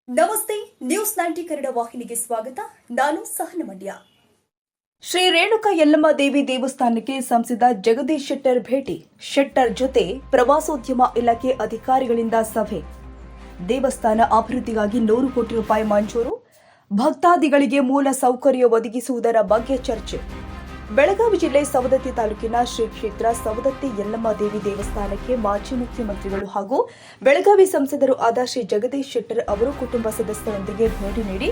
ನಮಸ್ತೆ ನ್ಯೂಸ್ 90 ಕನ್ನಡ ವಾಹಿನಿಗೆ ಸ್ವಾಗತ. ನಾನು ಸಹನ ಮಂಡ್ಯ. ಶ್ರೀ ರೇಣುಕಾ ಯಲ್ಲಮ್ಮ ದೇವಿ ದೇವಸ್ಥಾನಕ್ಕೆ ಸಂಸದ ಜಗದೀಶ್ ಶೆಟ್ಟರ್ ಭೇಟಿ. ಶೆಟ್ಟರ್ ಜೊತೆ ಪ್ರವಾಸೋದ್ಯಮ ಇಲಾಖೆ ಅಧಿಕಾರಿಗಳಿಂದ ಸಭೆ. ದೇವಸ್ಥಾನ ಅಭಿವೃದ್ಧಿಗಾಗಿ 100 ಕೋಟಿ ರೂಪಾಯಿ ಮಂಜೂರು. ಭಕ್ತಾದಿಗಳಿಗೆ ಮೂಲ ಸೌಕರ್ಯ ಒದಗಿಸುವುದರ ಬಗ್ಗೆ ಚರ್ಚೆ. ಬೆಳಗಾವಿ ಜಿಲ್ಲೆ ಸವದತ್ತಿ ತಾಲೂಕಿನ ಶ್ರೀ ಕ್ಷೇತ್ರ ಸವದತ್ತಿ ಯಲ್ಲಮ್ಮ ದೇವಿ ದೇವಸ್ಥಾನಕ್ಕೆ ಮಾಜಿ ಮುಖ್ಯಮಂತ್ರಿಗಳು ಹಾಗೂ ಬೆಳಗಾವಿ ಸಂಸದರು ಆದ ಶ್ರೀ ಜಗದೀಶ್ ಶೆಟ್ಟರ್ ಅವರು ಕುಟುಂಬ ಸದಸ್ಯರೊಂದಿಗೆ ಭೇಟಿ ನೀಡಿ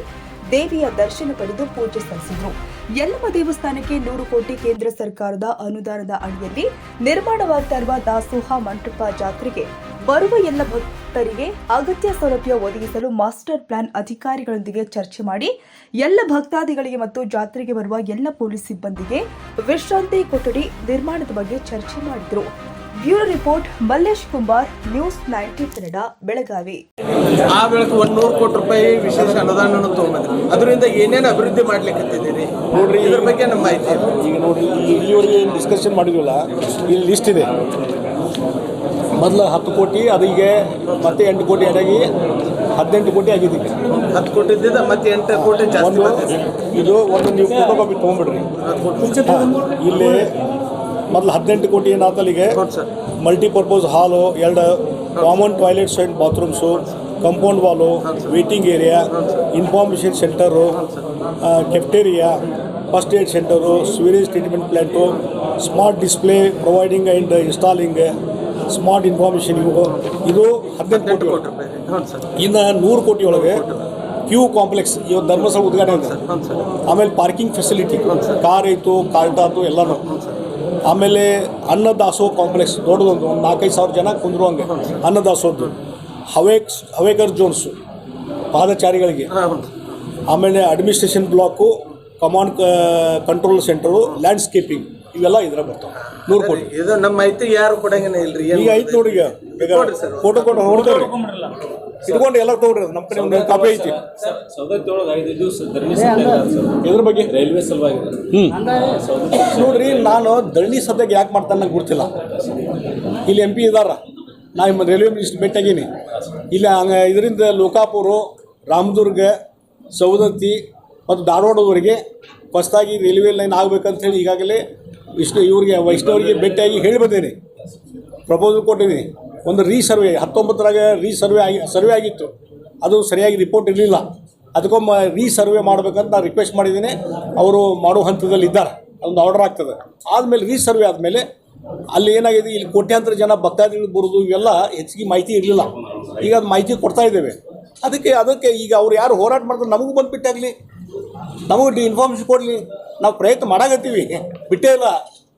ದೇವಿಯ ದರ್ಶನ ಪಡೆದು ಪೂಜೆ ಸಲ್ಲಿಸಿದರು. ಯಲ್ಲಮ್ಮ ದೇವಸ್ಥಾನಕ್ಕೆ 100 ಕೋಟಿ ಕೇಂದ್ರ ಸರ್ಕಾರದ ಅನುದಾನದ ಅಡಿಯಲ್ಲಿ ನಿರ್ಮಾಣವಾಗ್ತಾ ಇರುವ ದಾಸೋಹ ಮಂಟಪ ಜಾತ್ರೆಗೆ ಬರುವ ಎಲ್ಲ ಭಕ್ತರಿಗೆ ಅಗತ್ಯ ಸೌಲಭ್ಯ ಒದಗಿಸಲು ಮಾಸ್ಟರ್ ಪ್ಲಾನ್ ಅಧಿಕಾರಿಗಳೊಂದಿಗೆ ಚರ್ಚೆ ಮಾಡಿ ಎಲ್ಲ ಭಕ್ತಾದಿಗಳಿಗೆ ಮತ್ತು ಜಾತ್ರೆಗೆ ಬರುವ ಎಲ್ಲ ಪೊಲೀಸ್ ಸಿಬ್ಬಂದಿಗೆ ವಿಶ್ರಾಂತಿ ಕೊಠಡಿ ನಿರ್ಮಾಣದ ಬಗ್ಗೆ ಚರ್ಚೆ ಮಾಡಿದರು. Bureau report Mallesh Kumbar, news 90 Kannada, Belagavi. ಆ ಬೆಳಕು 100 ಕೋಟಿ ರೂಪಾಯಿ ವಿಶೇಷ ಅನುದಾನವನ್ನು ತಗೊಂಡ್ಬಂದ್ರಿ. ಅದರಿಂದ ಏನೇನು ಅಭಿವೃದ್ಧಿ ಮಾಡ್ಲಿಕ್ಕೆ ನೋಡ್ರಿ, ಇದ್ರ ಬಗ್ಗೆ ನಮ್ಮ ಮಾಹಿತಿ ಈಗ ನೋಡ್ರಿ, ಇಲ್ಲಿವರೆಗೆ ಏನು ಡಿಸ್ಕಷನ್ ಮಾಡಿದ್ವಲ್ಲ, ಇಲ್ಲಿ ಲಿಸ್ಟ್ ಇದೆ. ಮೊದಲು 10 ಕೋಟಿ, ಅದೀಗ ಮತ್ತೆ 8 ಕೋಟಿ ಆಗಿ 18 ಕೋಟಿ ಆಗಿದೆ. 10 ಕೋಟಿ ಇದ್ದಿದ್ದ ಮತ್ತೆ 8 ಕೋಟಿ ಜಾಸ್ತಿ. ಇದು ಒಂದು ನೀವು ಫೋಟೋ ಕಾಪಿ ತೊಗೊಂಡ್ಬಿಡ್ರಿ. ಇಲ್ಲಿ ಮೊದಲು 18 ಕೋಟಿ ಏನಾಯ್ತು, ಅಲ್ಲಿಗೆ multipurpose hall, 2 common toilets and bathrooms, compound wall, waiting area, information centre, cafeteria, first aid centre, sewage treatment plant, smart display providing and installing smart information. ಇದು 18 ಕೋಟಿ. ಇನ್ನು 100 ಕೋಟಿ ಒಳಗೆ ಕ್ಯೂ ಕಾಂಪ್ಲೆಕ್ಸ್, ಇವತ್ತು ಧರ್ಮಸ್ಥಳ ಉದ್ಘಾಟನೆ, ಆಮೇಲೆ ಪಾರ್ಕಿಂಗ್ ಫೆಸಿಲಿಟಿ, ಕಾರ್ ಐತು, ಕಾರ್ಟ್ ಆಯ್ತು ಎಲ್ಲನೂ. ಆಮೇಲೆ ಅನ್ನದಾಸೋಹ ಕಾಂಪ್ಲೆಕ್ಸ್ ದೊಡ್ಡದೊಂದು, 4-5 ಸಾವಿರ ಜನ ಕುಂದ್ರುವಂಗೆ ಅನ್ನದಾಸೋಹದ್ದು. ಹವೇಕರ್ ಜೋನ್ಸು ಪಾದಚಾರಿಗಳಿಗೆ. ಆಮೇಲೆ administration block, command control centre, landscaping, ಇವೆಲ್ಲ ಇದ್ರ ಬರ್ತಾವೆ. 100 ಕೋಟಿ. ಇದು ನಮ್ಮ ಮಾಹಿತಿ ಯಾರು ಕೊಡಂಗನೇ ಇಲ್ರಿ. ಈಗ ಐತೆ ನೋಡಿ, ಈಗ ಫೋಟೋ ಕೊಟ್ಟು ಹೊಡ್ತಾರೆ, ಇಟ್ಕೊಂಡು ಎಲ್ಲ ತೊಗೊಳ್ರಿ. ನಮ್ಮ ಕಡೆ ಒಂದು ಕಾಪಿ ಐತಿ. ಇದ್ರ ಬಗ್ಗೆ ರೈಲ್ವೆ ಸಲುವಾಗಿ ನೋಡ್ರಿ, ನಾನು ಧರಣಿ ಸದ್ಯಕ್ಕೆ ಯಾಕೆ ಮಾಡ್ತಾನೆ ನಂಗೆ ಗೊತ್ತಿಲ್ಲ. ಇಲ್ಲಿ MP ಇದಾರ, ನಾನು ರೈಲ್ವೆ ಮಿನಿಸ್ಟರ್ ಭೇಟಿಯಾಗೀನಿ. ಇಲ್ಲಿ ಇದರಿಂದ ಲೋಕಾಪುರ, ರಾಮದುರ್ಗ, ಸವದತ್ತಿ ಮತ್ತು ಧಾರವಾಡದವರೆಗೆ ಹೊಸದಾಗಿ ರೈಲ್ವೆ ಲೈನ್ ಆಗಬೇಕಂತೇಳಿ ಈಗಾಗಲೇ ವೈಷ್ಣವರಿಗೆ ಭೇಟಿಯಾಗಿ ಹೇಳಿ ಬಂದೇನೆ, ಪ್ರಪೋಸಲ್ ಕೊಟ್ಟಿದ್ದೀನಿ. ಒಂದು ರೀಸರ್ವೆ 19ರಾಗ ಸರ್ವೆ ಆಗಿತ್ತು, ಅದು ಸರಿಯಾಗಿ ರಿಪೋರ್ಟ್ ಇರಲಿಲ್ಲ. ಅದಕ್ಕೊಮ್ಮೆ ರೀಸರ್ವೆ ಮಾಡಬೇಕಂತ ನಾನು ರಿಕ್ವೆಸ್ಟ್ ಮಾಡಿದ್ದೀನಿ. ಅವರು ಮಾಡೋ ಹಂತದಲ್ಲಿ ಇದ್ದಾರೆ, ಅದೊಂದು ಆರ್ಡರ್ ಆಗ್ತದೆ. ಆದಮೇಲೆ ರೀಸರ್ವೆ ಆದಮೇಲೆ ಅಲ್ಲಿ ಏನಾಗಿದೆ, ಇಲ್ಲಿ ಕೋಟ್ಯಾಂತರ ಜನ ಭಕ್ತಾದಿಗಳು ಬರೋದು, ಇವೆಲ್ಲ ಹೆಚ್ಚಿಗೆ ಮಾಹಿತಿ ಇರಲಿಲ್ಲ. ಈಗ ಅದು ಮಾಹಿತಿ ಕೊಡ್ತಾ ಇದ್ದೇವೆ. ಅದಕ್ಕೆ ಈಗ ಅವ್ರು ಯಾರು ಹೋರಾಟ ಮಾಡಿದ್ರೆ ನಮಗೂ ಬಂದುಬಿಟ್ಟಾಗಲಿ, ನಮಗೆ ಇನ್ಫಾರ್ಮೇಷನ್ ಕೊಡಲಿ. ನಾವು ಪ್ರಯತ್ನ ಮಾಡಾಕತ್ತೀವಿ, ಬಿಟ್ಟೇ ಇಲ್ಲ.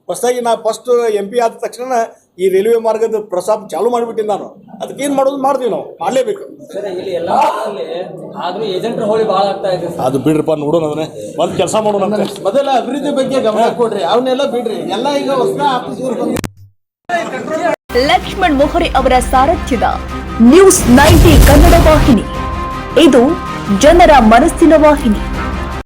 ಹೊಸದಾಗಿ ನಾನು ಫಸ್ಟ್ MP ಆದ ತಕ್ಷಣ ಈ ರೈಲ್ವೆ ಮಾರ್ಗದ ಪ್ರಸ್ತಾಪ ಚಾಲೂ ಮಾಡಿಬಿಟ್ಟಿನಿ ನಾನು. ಅದಕ್ಕೆ ಏನು ಮಾಡೋದು ಮಾಡ್ತೀವಿ, ನಾವು ಮಾಡಲೇಬೇಕು. ಅದು ಬಿಡ್ರಪ್ಪ, ನೋಡೋಣ, ಅದನ್ನೇ ಒಂದು ಕೆಲಸ ಮಾಡೋಣ. ಮೊದಲ ಅಭಿವೃದ್ಧಿ ಬಗ್ಗೆ ಗಮನ ಕೊಡ್ರಿ, ಅವನ್ನೆಲ್ಲ ಬಿಡ್ರಿ. ಎಲ್ಲ ಈಗ ಹೊಸ ಆಫೀಸ್. ಲಕ್ಷ್ಮಣ್ ಮೊಹರೆ ಅವರ ಸಾರಥ್ಯದ ನ್ಯೂಸ್ 90 ಕನ್ನಡ ವಾಹಿನಿ, ಇದು ಜನರ ಮನಸ್ಸಿನ ವಾಹಿನಿ.